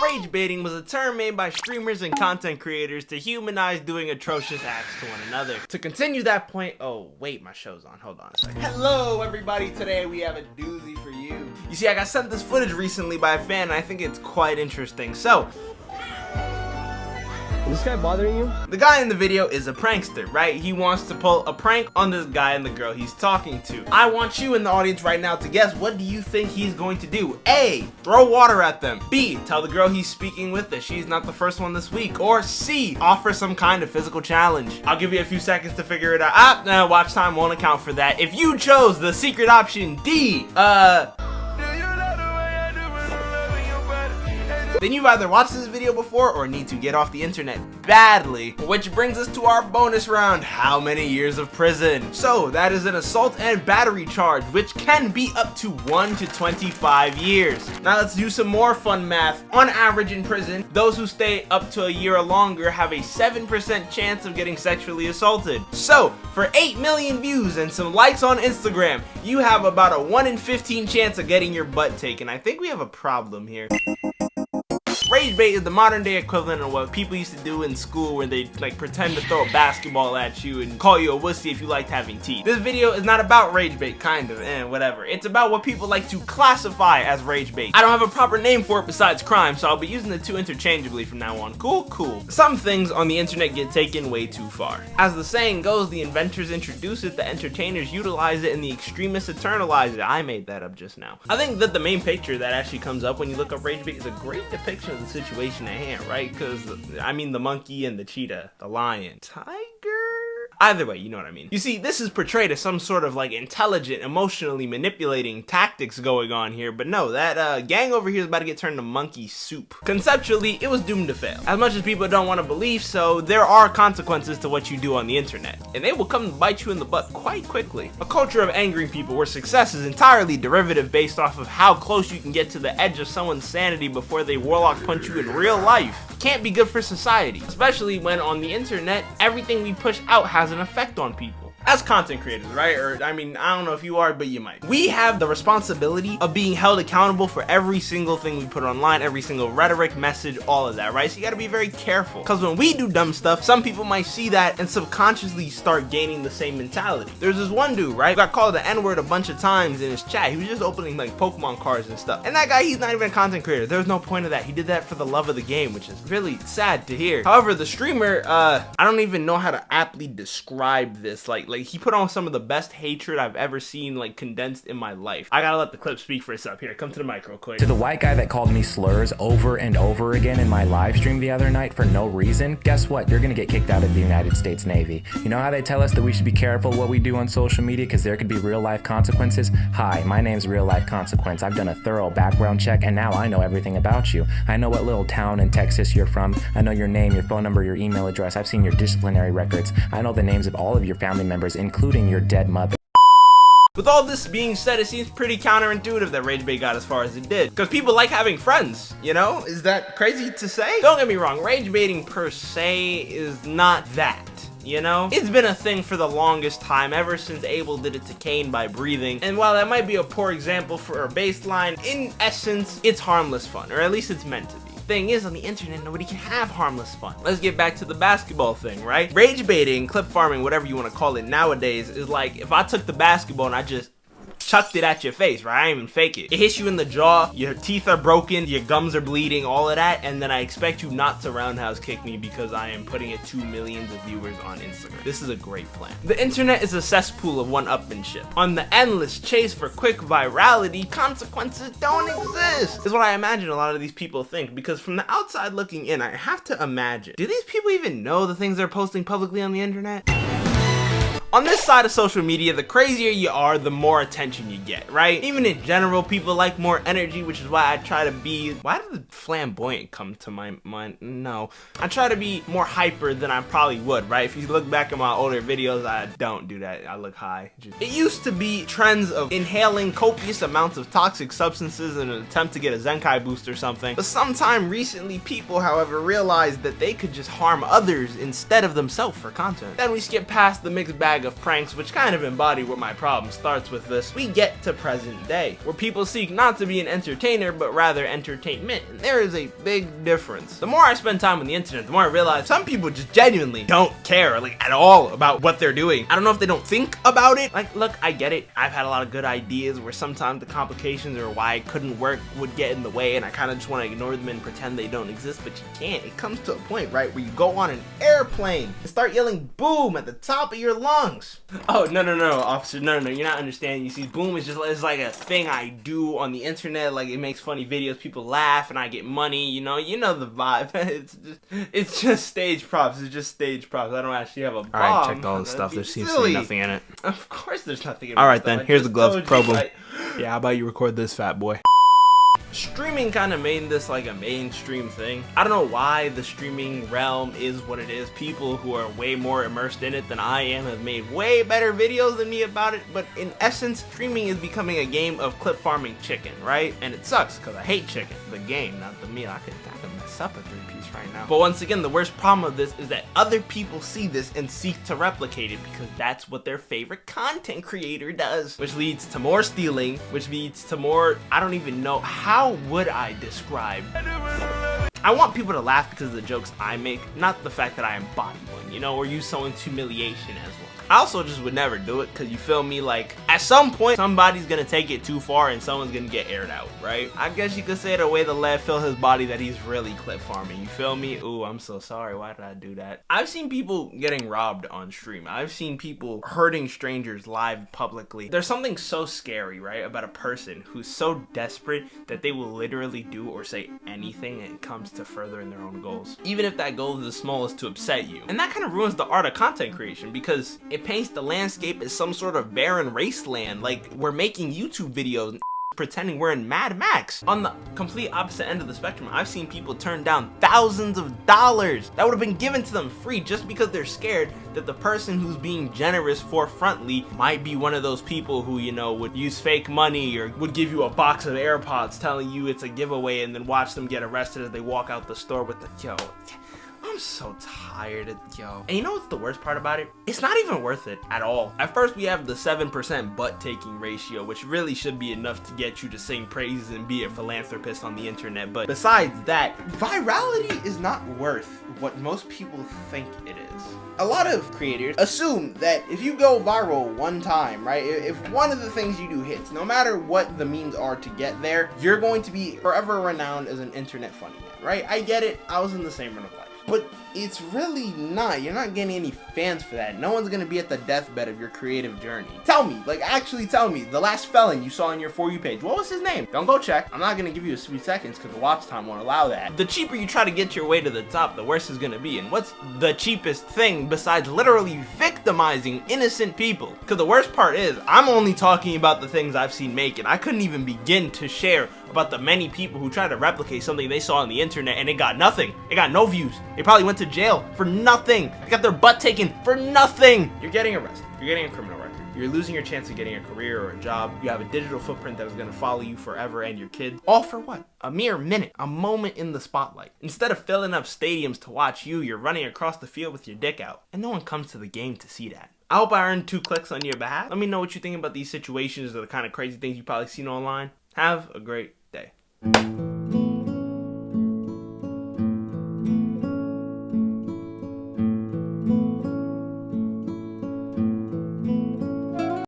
Rage baiting was a term made by streamers and content creators to humanize doing atrocious acts to one another. To continue that point, oh wait, my show's on, hold on a second. Hello everybody, today we have a doozy for you. You see, I got sent this footage recently by a fan and I think it's quite interesting. So, is this guy bothering you? the guy in the video is a prankster, right? He wants to pull a prank on this guy and the girl he's talking to. I want you in the audience right now to guess, what do you think he's going to do? A, throw water at them. B, tell the girl he's speaking with that she's not the first one this week. Or C, offer some kind of physical challenge. I'll give you a few seconds to figure it out. No, watch time won't account for that. If you chose the secret option D, then you've either watched this video before or need to get off the internet badly. Which brings us to our bonus round, how many years of prison? So that is an assault and battery charge, which can be up to 1 to 25 years. Now let's do some more fun math. On average in prison, those who stay up to a year or longer have a 7% chance of getting sexually assaulted. So for 8 million views and some likes on Instagram, you have about a 1 in 15 chance of getting your butt taken. I think we have a problem here. RageBait is the modern day equivalent of what people used to do in school where they like pretend to throw a basketball at you and call you a wussy if you liked having teeth. This video is not about RageBait, kind of, whatever. It's about what people like to classify as RageBait. I don't have a proper name for it besides crime, so I'll be using the two interchangeably from now on. Cool, cool. Some things on the internet get taken way too far. As the saying goes, the inventors introduce it, the entertainers utilize it, and the extremists eternalize it. I made that up just now. I think that the main picture that actually comes up when you look up RageBait is a great depiction of the situation at hand, right? Because I mean the monkey and the cheetah, the lion, tiger, either way, you know what I mean. You see, this is portrayed as some sort of like intelligent, emotionally manipulating tactics going on here, but no, that gang over here is about to get turned to monkey soup. Conceptually, it was doomed to fail. As much as people don't want to believe so, there are consequences to what you do on the internet, and they will come to bite you in the butt quite quickly. A culture of angering people where success is entirely derivative based off of how close you can get to the edge of someone's sanity before they warlock punch you in real life can't be good for society, especially when on the internet, everything we push out has an effect on people. As content creators, right? Or, I mean, I don't know if you are, but you might. We have the responsibility of being held accountable for every single thing we put online, every single rhetoric, message, all of that, right? So you gotta be very careful. Because when we do dumb stuff, some people might see that and subconsciously start gaining the same mentality. There's this one dude, right? Who got called the N-word a bunch of times in his chat. He was just opening like Pokemon cards and stuff. And that guy, he's not even a content creator. There's no point of that. He did that for the love of the game, which is really sad to hear. However, the streamer, I don't even know how to aptly describe this. Like he put on some of the best hatred I've ever seen, like condensed in my life. I gotta let the clip speak for itself. Here, come to the mic real quick. To the white guy that called me slurs over and over again in my live stream the other night for no reason, guess what? You're gonna get kicked out of the United States Navy. You know how they tell us that we should be careful what we do on social media because there could be real life consequences? Hi, my name's Real Life Consequence. I've done a thorough background check and now I know everything about you. I know what little town in Texas you're from. I know your name, your phone number, your email address. I've seen your disciplinary records. I know the names of all of your family members, including your dead mother. With all this being said, it seems pretty counterintuitive that RageBait got as far as it did. Because people like having friends, you know? Is that crazy to say? Don't get me wrong, RageBaiting per se is not that. You know? It's been a thing for the longest time, ever since Abel did it to Cain by breathing. And while that might be a poor example for a baseline, in essence, it's harmless fun, or at least it's meant to be. Thing is, on the internet, nobody can have harmless fun. Let's get back to the basketball thing, right? Rage baiting, clip farming, whatever you want to call it nowadays, is like if I took the basketball and I just chucked it at your face, right? I didn't even fake it. It hits you in the jaw, your teeth are broken, your gums are bleeding, all of that, and then I expect you not to roundhouse kick me because I am putting it to millions of viewers on Instagram. This is a great plan. The internet is a cesspool of one-upmanship. On the endless chase for quick virality, consequences don't exist, is what I imagine a lot of these people think, because from the outside looking in, I have to imagine, do these people even know the things they're posting publicly on the internet? On this side of social media, the crazier you are, the more attention you get, right? Even in general, people like more energy, which is why I try to be... Why did the flamboyant come to my mind? No. I try to be more hyper than I probably would, right? If you look back at my older videos, I don't do that. I look high. It used to be trends of inhaling copious amounts of toxic substances in an attempt to get a Zenkai boost or something. But sometime recently, people, however, realized that they could just harm others instead of themselves for content. Then we skip past the mixed bag bag of pranks, which kind of embody where my problem starts with this, we get to present day, where people seek not to be an entertainer, but rather entertainment, and there is a big difference. The more I spend time on the internet, the more I realize some people just genuinely don't care, like, at all about what they're doing. I don't know if they don't think about it. Like, look, I get it. I've had a lot of good ideas where sometimes the complications or why it couldn't work would get in the way, and I kind of just want to ignore them and pretend they don't exist, but you can't. It comes to a point, right, where you go on an airplane and start yelling boom at the top of your lungs. Oh, no, officer, no, you're not understanding. You see, boom is just, it's like a thing I do on the internet. Like, it makes funny videos, people laugh, and I get money, you know the vibe. It's just stage props. It's just stage props. I don't actually have a bomb. Alright, checked all the stuff. There seems to be nothing in it. Of course there's nothing in it. Alright then, here's the gloves. Probe them. Yeah, how about you record this, fat boy? Streaming kind of made this like a mainstream thing. I don't know why the streaming realm is what it is. People who are way more immersed in it than I am have made way better videos than me about it, but in essence, streaming is becoming a game of clip farming chicken, right? And it sucks because I hate chicken, the game, not the meal. I could mess up a 3-piece right now. But once again, the worst problem of this is that other people see this and seek to replicate it because that's what their favorite content creator does, which leads to more stealing, which leads to more, I don't even know, how would I describe? I want people to laugh because of the jokes I make, not the fact that I embody one, you know, or use someone's humiliation as one. I also just would never do it because, you feel me, like, at some point, somebody's gonna take it too far and someone's gonna get aired out, right? I guess you could say the way the lad feel his body that he's really clip farming, you feel me? Ooh, I'm so sorry, why did I do that? I've seen people getting robbed on stream. I've seen people hurting strangers live publicly. There's something so scary, right, about a person who's so desperate that they will literally do or say anything and it comes to furthering their own goals. Even if that goal is the smallest to upset you. And that kind of ruins the art of content creation because it paints the landscape as some sort of barren wasteland, like we're making YouTube videos pretending we're in Mad Max. On the complete opposite end of the spectrum, I've seen people turn down thousands of dollars that would have been given to them free just because they're scared that the person who's being generous forefrontly might be one of those people who, you know, would use fake money or would give you a box of AirPods telling you it's a giveaway and then watch them get arrested as they walk out the store with the, yo, I'm so tired of, yo. And you know what's the worst part about it? It's not even worth it at all. At first, we have the 7% butt-taking ratio, which really should be enough to get you to sing praises and be a philanthropist on the internet. But besides that, virality is not worth what most people think it is. A lot of creators assume that if you go viral one time, right, if one of the things you do hits, no matter what the means are to get there, you're going to be forever renowned as an internet funny man, right? I get it. I was in the same run of life. But it's really not. You're not getting any fans for that. No one's gonna be at the deathbed of your creative journey. Tell me, like, actually tell me, the last felon you saw on your For You page, what was his name? Don't go check. I'm not gonna give you a 3 seconds because the watch time won't allow that. The cheaper you try to get your way to the top, the worse it's gonna be. And what's the cheapest thing besides literally victimizing innocent people? Because the worst part is, I'm only talking about the things I've seen make it. I couldn't even begin to share about the many people who try to replicate something they saw on the internet and it got nothing. It got no views. They probably went to jail for nothing. They got their butt taken for nothing. You're getting arrested. You're getting a criminal record. You're losing your chance of getting a career or a job. You have a digital footprint that is going to follow you forever and your kids. All for what? A mere minute. A moment in the spotlight. Instead of filling up stadiums to watch you, you're running across the field with your dick out. And no one comes to the game to see that. I hope I earned 2 clicks on your behalf. Let me know what you think about these situations or the kind of crazy things you've probably seen online. Have a great day.